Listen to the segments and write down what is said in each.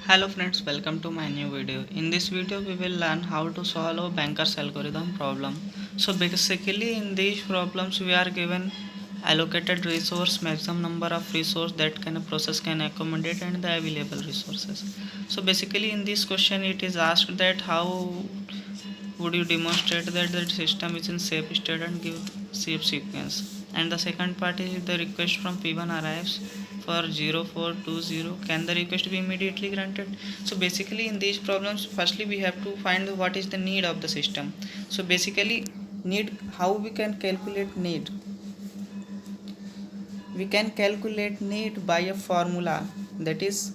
Hello friends, welcome to my new video. In this video we will learn how to solve a banker's algorithm problem. So basically in these problems we are given allocated resource, maximum number of resource that can a process can accommodate and the available resources. So basically in this question it is asked that how would you demonstrate that the system is in safe state and give safe sequence? And the second part is the request from P1 arrives for 0420. Can the request be immediately granted? So basically in these problems, firstly we have to find what is the need of the system. So basically need, how we can calculate need? We can calculate need by a formula, that is,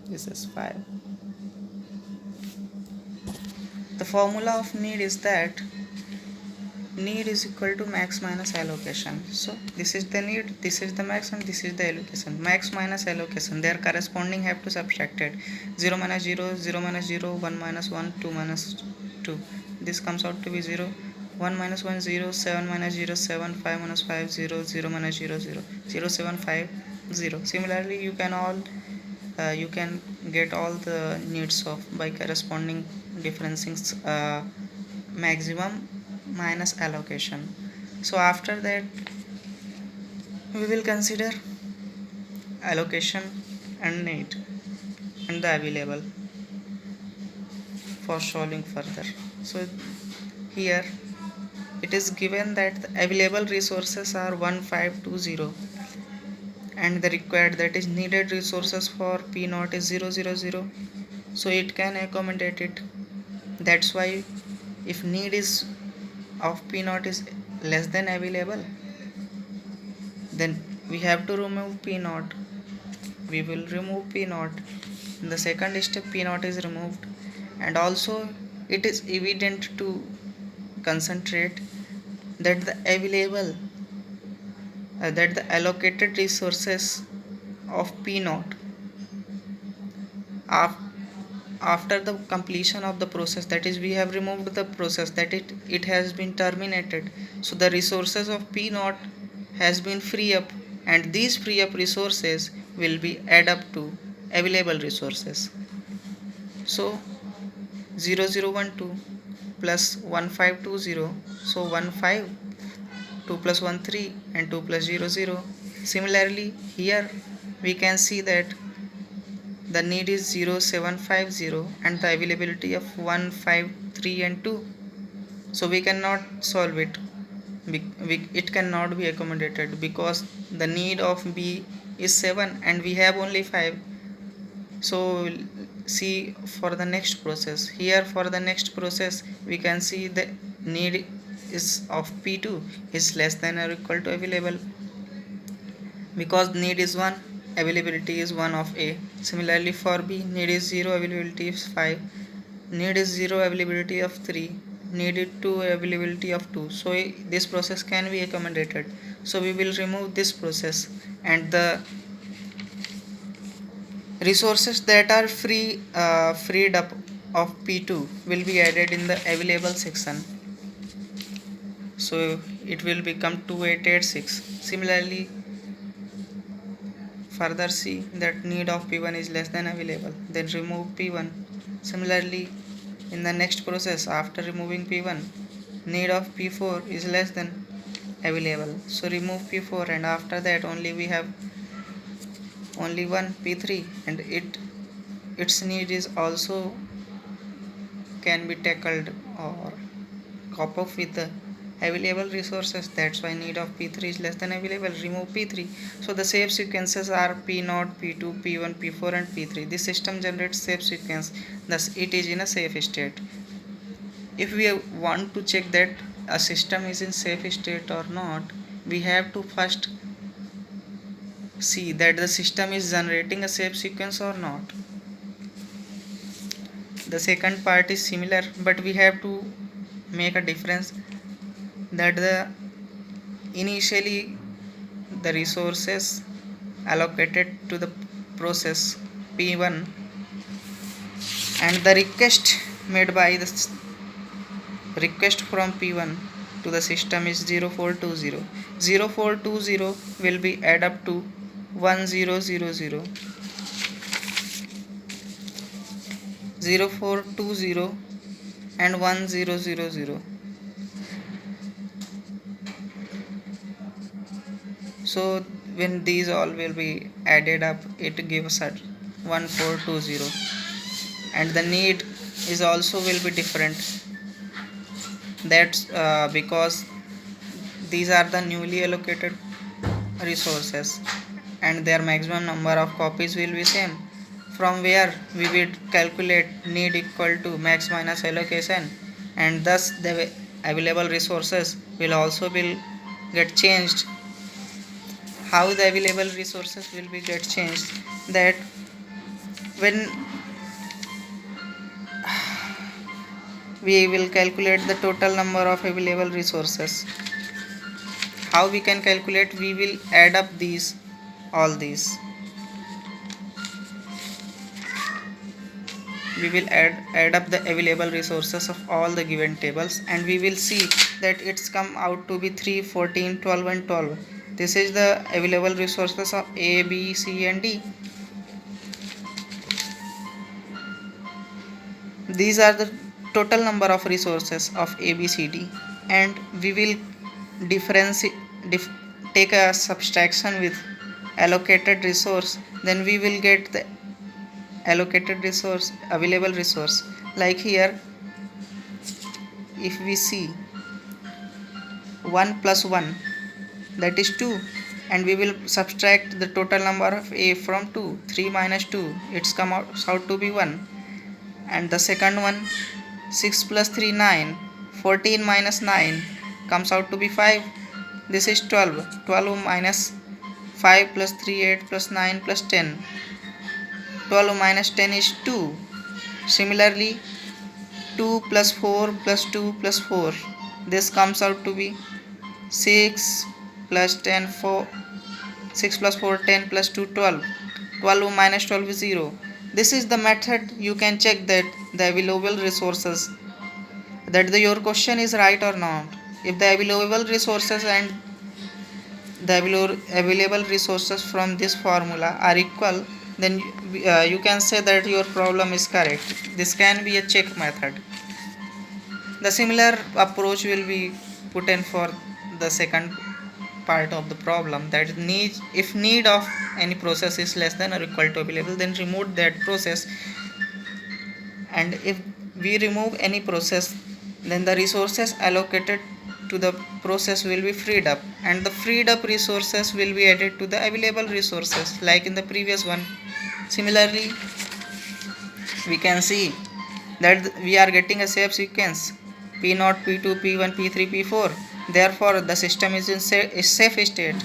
this is 5. The formula of need is that need is equal to max minus allocation. So this is the need, this is the max, and this is the allocation. Max minus allocation, their corresponding have to subtracted. 0 minus 0, 0 minus 0, 1 minus 1, 2 minus 2. This comes out to be 0. 1 minus 1, 0, 7 minus 0, 7, 5 minus 5, 0, 0 minus 0, 0, 0, 7, 5, 0. Similarly, you can get all the needs of by corresponding differencing maximum minus allocation. So after that we will consider allocation and need and the available for solving further. So here it is given that the available resources are 1520 and the required, that is needed resources for P naught is 000. So it can accommodate it. That's why if need is of P naught is less than available, then we have to remove P naught. We will remove P naught. In the second step, P naught is removed, and also it is evident to concentrate that the available that the allocated resources of P naught after the completion of the process, that is we have removed the process, that it has been terminated, so the resources of P naught has been free up, and these free up resources will be add up to available resources. So 0012 plus 1520, so 15 2 plus 1 3 and 2 plus 0 0. Similarly here we can see that the need is 0750 and the availability of 153 and 2. So we cannot solve it. It cannot be accommodated because the need of B is 7 and we have only 5. So see for the next process. Here for the next process we can see the need is of P2 is less than or equal to available, because need is 1, availability is 1 of A. Similarly for B, need is 0, availability is 5, need is 0, availability of 3, need is 2, availability of 2. So this process can be accommodated. So we will remove this process, and the resources that are freed up of P2 will be added in the available section. So it will become 2886. Similarly, further see that need of P1 is less than available, then remove P1. Similarly, in the next process after removing P1, need of P4 is less than available, so remove P4, and after that only we have only one P3, and its need is also can be tackled or cope up with the available resources. That's why need of P3 is less than available, remove P3. So the safe sequences are P0, P2, P1, P4 and P3. This system generates safe sequence, thus it is in a safe state. If we want to check that a system is in safe state or not, we have to first see that the system is generating a safe sequence or not. The second part is similar, but we have to make a difference that the initially the resources allocated to the process P1 and the request made by the request from P1 to the system is 0420. 0420 will be add up to 1000. 0420 and 1000. So when these all will be added up, it gives us 1420, and the need is also will be different. That's because these are the newly allocated resources and their maximum number of copies will be same, from where we will calculate need equal to max minus allocation, and thus the available resources will also will get changed. How the available resources will be get changed, that when we will calculate the total number of available resources, how we can calculate, we will add up these all these, we will add up the available resources of all the given tables, and we will see that it's come out to be 3, 14, 12 and 12. This is the available resources of A, B, C and D. These are the total number of resources of A, B, C, D, and we will take a subtraction with allocated resource, then we will get the allocated resource, available resource. Like here, if we see 1 plus 1, that is 2, and we will subtract the total number of A from 2. 3 minus 2, it's come out to be 1. And the second one, 6 plus 3, 9. 14 minus 9 comes out to be 5. This is 12. 12 minus 5 plus 3, 8 plus 9 plus 10. 12 minus 10 is 2. Similarly, 2 plus 4 plus 2 plus 4. This comes out to be 6 plus 10, 4. 6 plus 4, 10 plus 2, 12. 12 minus 12 is 0. This is the method you can check that the available resources, that your question is right or not. If the available resources and the available resources from this formula are equal, then you can say that your problem is correct. This can be a check method. The similar approach will be put in for the second part of the problem, that if need of any process is less than or equal to available, then remove that process, and if we remove any process, then the resources allocated to the process will be freed up, and the freed up resources will be added to the available resources like in the previous one. Similarly, we can see that we are getting a safe sequence P0, P2, P1, P3, P4. Therefore, the system is in safe state.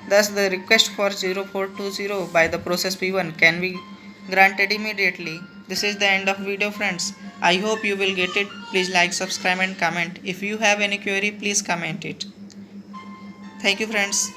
Thus, the request for 0420 by the process P1 can be granted immediately. This is the end of video, friends. I hope you will get it. Please like, subscribe and comment. If you have any query, please comment it. Thank you, friends.